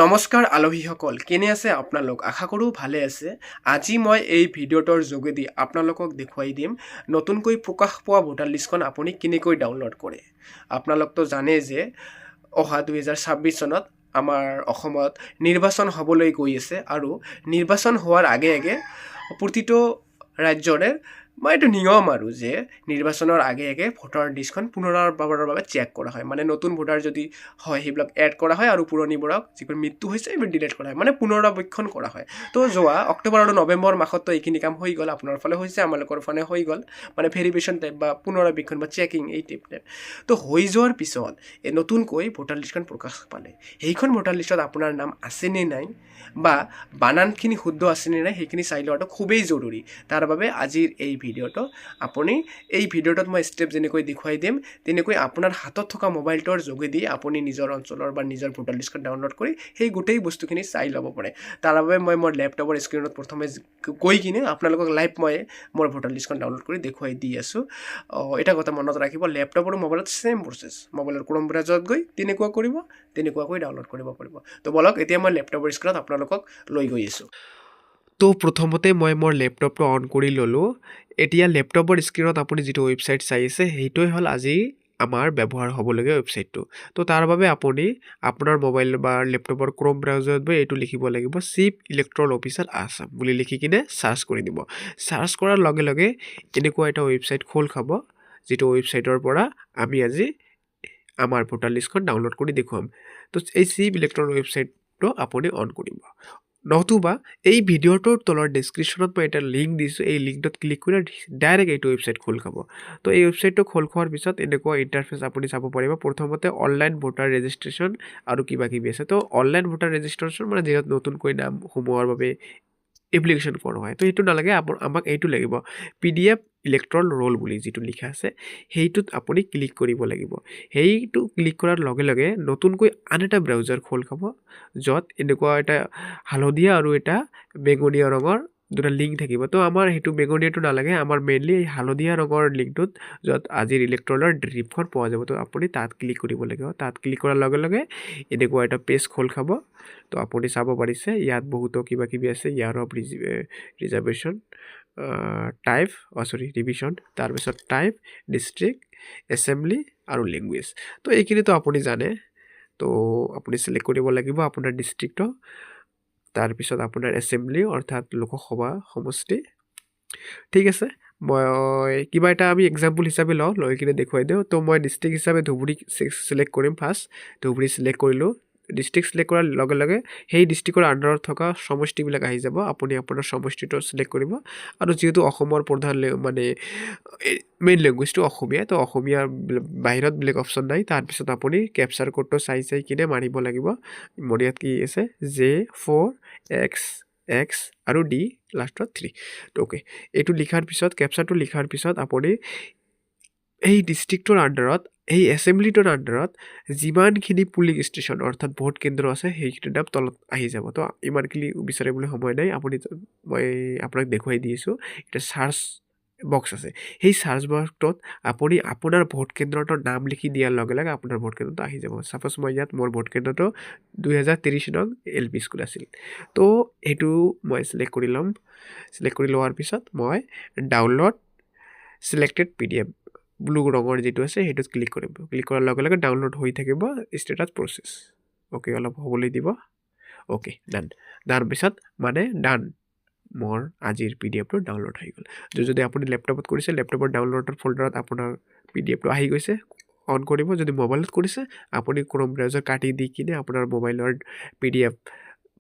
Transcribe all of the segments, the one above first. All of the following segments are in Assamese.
নমস্কাৰ আলহীসকল, কেনে আছে আপোনালোক? আশা কৰোঁ ভালে আছে। আজি মই এই ভিডিঅ'টোৰ যোগেদি আপোনালোকক দেখুৱাই দিম নতুনকৈ প্ৰকাশ পোৱা ভোটাৰ লিষ্টখন আপুনি কেনেকৈ ডাউনলোড কৰে। আপোনালোকতো জানে যে অহা 2026 চনত আমাৰ অসমত নিৰ্বাচন হ'বলৈ গৈ আছে আৰু নিৰ্বাচন হোৱাৰ আগে আগে প্ৰতিটো ৰাজ্যৰে এইটো নিয়ম আৰু যে নিৰ্বাচনৰ আগে আগে ভোটাৰ লিষ্টখন পুনৰাবৃত্তিৰ বাবে চেক কৰা হয়। মানে নতুন ভোটাৰ যদি হয় সেইবিলাক এড কৰা হয় আৰু পুৰণিবোৰক যিবোৰ মৃত্যু হৈছে এইবোৰ ডিলিট কৰা হয়, মানে পুনৰাবৃত্তি কৰা হয়। তো যোৱা অক্টোবৰ আৰু নৱেম্বৰ মাহতো এইখিনি কাম হৈ গ'ল, আপোনাৰ ফালে হৈছে, আমালোকৰ ফালে হৈ গ'ল, মানে ভেৰিফিকেশ্যন টাইপ বা পুনৰাবৃত্তি বা চেকিং এই টাইপ। তো হৈ যোৱাৰ পিছত এই নতুনকৈ ভোটাৰ লিষ্টখন প্ৰকাশ পালে, সেইখন ভোটাৰ লিষ্টত আপোনাৰ নাম আছেনে নাই বা বানানখিনি শুদ্ধ আছেনে নাই সেইখিনি চাই লোৱাটো খুবেই জৰুৰী। তাৰ বাবে আজিৰ এই ভিডিঅ'টো আপুনি এই ভিডিঅ'টোত মই ষ্টেপ যেনেকৈ দেখুৱাই দিম তেনেকৈ আপোনাৰ হাতত থকা মোবাইলটোৰ যোগেদি আপুনি নিজৰ অঞ্চলৰ বা নিজৰ ভোটাৰ লিষ্টখন ডাউনলোড কৰি সেই গোটেই বস্তুখিনি চাই ল'ব পাৰে। তাৰ বাবে মই মোৰ লেপটপৰ স্ক্ৰীণত প্ৰথমে গৈ কিনে আপোনালোকক লাইভ মই মোৰ ভোটাৰ লিষ্টখন ডাউনলোড কৰি দেখুৱাই দি আছোঁ। এটা কথা মনত ৰাখিব, লেপটপ আৰু মোবাইলত ছেম প্ৰচেছ। মোবাইলৰ ক্ৰম ব্ৰাউজাৰত গৈ তেনেকুৱা কৰিব, তেনেকুৱাকৈ ডাউনলোড কৰিব পাৰিব। তো বলক এতিয়া মই লেপটপৰ স্ক্ৰীণত আপোনালোকক লৈ গৈ আছোঁ। তো প্ৰথমতে মই মোৰ লেপটপটো অন কৰি ল'লোঁ। এতিয়া লেপটপৰ স্ক্ৰীণত আপুনি যিটো ৱেবছাইট চাই আছে সেইটোৱে হ'ল আজি আমাৰ ব্যৱহাৰ হ'বলগীয়া ৱেবছাইটটো। তো তাৰ বাবে আপুনি আপোনাৰ মোবাইল বা লেপটপৰ ক্ৰম ব্ৰাউজাৰত গৈ এইটো লিখিব লাগিব, চিফ ইলেক্ট্ৰল অফিচাৰ আছাম বুলি লিখি কিনে চাৰ্চ কৰি দিব। চাৰ্চ কৰাৰ লগে লগে এনেকুৱা এটা ৱেবছাইট খোল খাব, যিটো ৱেবছাইটৰ পৰা আমি আজি আমাৰ ভোটাৰ লিষ্টখন ডাউনলোড কৰি দেখুৱাম। তো এই চিফ ইলেক্ট্ৰল ৱেবছাইটটো আপুনি অন কৰিব। নতুবা এই ভিডিঅ'টোৰ তলৰ ডেছক্ৰিপশ্যনত মই এটা লিংক দিছোঁ, এই লিংকটোত ক্লিক কৰি ডাইৰেক্ট এইটো ৱেবছাইট খোল খাব। তো এই ৱেবছাইটটো খোল খোৱাৰ পিছত এনেকুৱা ইণ্টাৰফেচ আপুনি চাব পাৰিব। প্ৰথমতে অনলাইন ভোটাৰ ৰেজিষ্ট্ৰেশ্যন আৰু কিবা কিবি আছে। তো অনলাইন ভোটাৰ ৰেজিষ্ট্ৰেশ্যন মানে যিহেতু নতুনকৈ নাম সোমোৱাৰ বাবে এপ্লিকেশ্যন কৰা হয়, তো সেইটো নালাগে, আমাক এইটো লাগিব, PDF ইলেক্ট্ৰল ৰোল বুলি যিটো লিখা আছে সেইটোত আপুনি ক্লিক কৰিব লাগিব। সেইটো ক্লিক কৰাৰ লগে লগে নতুনকৈ আন এটা ব্ৰাউজাৰ খোল খাব, য'ত এনেকুৱা এটা হালধীয়া আৰু এটা বেঙুনীয়া ৰঙৰ দুটা লিংক থাকিব। তো আমাৰ সেইটো বেঙুনীয়াটো নালাগে, আমাৰ মেইনলি এই হালধীয়া ৰঙৰ লিংকটোত য'ত আজিৰ ইলেক্ট্ৰলৰ ড্ৰিপখন পোৱা যাব। তো আপুনি তাত ক্লিক কৰিব লাগিব। তাত ক্লিক কৰাৰ লগে লগে এনেকুৱা এটা পেজ খোল খাব। তো আপুনি চাব পাৰিছে ইয়াত বহুতো কিবা কিবি আছে, year of reservation type revision, তাৰপিছত টাইপ, ডিষ্ট্ৰিক্ট, এছেম্বলি আৰু লেংগুৱেজ। তো এইখিনিতো আপুনি জানে। তো আপুনি চিলেক্ট কৰিব লাগিব আপোনাৰ ডিষ্ট্ৰিক্টটো, তাৰপিছত আপোনাৰ এছেম্বলি অৰ্থাৎ লোকসভা সমষ্টি। ঠিক আছে, মই কিবা এটা আমি এক্সাম্পল হিচাপে লৈ কিনে দেখুৱাই দিওঁ। তো মই ডিষ্ট্ৰিক্ট হিচাপে ধুবুৰী চিলেক্ট কৰিম। ফাৰ্ষ্ট ধুবুৰী চিলেক্ট কৰিলোঁ। ডিষ্ট্ৰিক্ট চিলেক্ট কৰাৰ লগে লগে সেই ডিষ্ট্ৰিক্টৰ আণ্ডাৰত থকা সমষ্টিবিলাক আহি যাব। আপুনি আপোনাৰ সমষ্টিটো চিলেক্ট কৰিব। আৰু যিহেতু অসমৰ প্ৰধান মানে মেইন লেংগুৱেজটো অসমীয়া, তো অসমীয়াৰ বাহিৰত বেলেগ অপশ্যন নাই। তাৰপিছত আপুনি কেপচাৰ কোডটো চাই কিনে মাৰিব লাগিব। মোৰ ইয়াত কি আছে, J4XX আৰু D লাষ্টত 3। অ'কে, এইটো লিখাৰ পিছত কেপচাৰটো লিখাৰ পিছত আপুনি এই ডিষ্ট্ৰিক্টৰ আণ্ডাৰত, এই এছেম্বলিটোৰ আণ্ডাৰত যিমানখিনি পুলিং ষ্টেচন অৰ্থাৎ ভোট কেন্দ্ৰ আছে সেইখিনিৰ নাম তলত আহি যাব। তো ইমানখিনি বিচাৰিবলৈ সময় নাই, মই আপোনাক দেখুৱাই দিছোঁ। এতিয়া চাৰ্চ বক্স আছে, সেই চাৰ্চ বক্সটোত আপুনি আপোনাৰ ভোট কেন্দ্ৰটোৰ নাম লিখি দিয়াৰ লগে লগে আপোনাৰ ভোট কেন্দ্ৰটো আহি যাব। ছাপ'জ মই ইয়াত মোৰ ভোট কেন্দ্ৰটো 2023 নং LP স্কুল আছিল। তো সেইটো মই চিলেক্ট কৰি ল'ম। চিলেক্ট কৰি লোৱাৰ পিছত মই ডাউনলোড চিলেক্টেড PDF ব্লু ৰঙৰ যিটো আছে সেইটোত ক্লিক কৰিম। ক্লিক কৰাৰ লগে লগে ডাউনলোড হৈ থাকিব, ষ্টেটাছ প্ৰচেছ। অ'কে, অলপ হ'বলৈ দিব। অ'কে, ডান। তাৰপিছত মানে ডান, মোৰ আজিৰ PDFটো ডাউনলোড হৈ গ'ল। যদি আপুনি লেপটপত কৰিছে, লেপটপৰ ডাউনলোডৰ ফল্ডাৰত আপোনাৰ PDFটো আহি গৈছে। অন কৰিব। যদি মোবাইলত কৰিছে আপুনি ক্ৰম ব্ৰাউজাৰ কাটি দি কিনে আপোনাৰ মোবাইলৰ PDF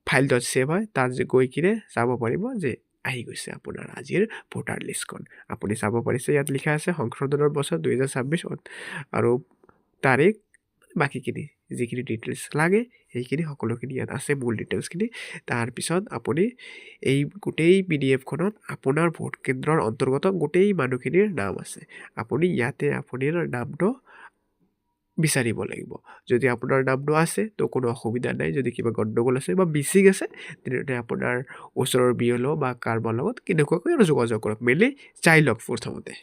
ফাইল ছেভ হয় তাত গৈ কিনে চাব পাৰিব যে আহি গৈছে আপোনাৰ আজিৰ ভোটাৰ লিষ্টখন। আপুনি চাব পাৰিছে ইয়াত লিখা আছে সংশোধনৰ বছৰ 2026 আৰু তাৰিখ, বাকীখিনি যিখিনি ডিটেইলছ লাগে সেইখিনি সকলোখিনি ইয়াত আছে, মূল ডিটেইলছখিনি। তাৰপিছত আপুনি এই গোটেই PDFখনত আপোনাৰ ভোট কেন্দ্ৰৰ অন্তৰ্গত গোটেই মানুহখিনিৰ নাম আছে। আপুনি ইয়াতে আপোনাৰ নামটো বিচাৰিব লাগিব। যদি আপোনাৰ নামটো আছে তো কোনো অসুবিধা নাই। যদি কিবা গণ্ডগোল আছে বা মিচিং আছে তেনেহ'লে আপোনাৰ ওচৰৰ BLO বা কাৰোবাৰ লগত কেনেকুৱাকৈ আৰু যোগাযোগ কৰক, মেইনলি চাই লওক প্ৰথমতে।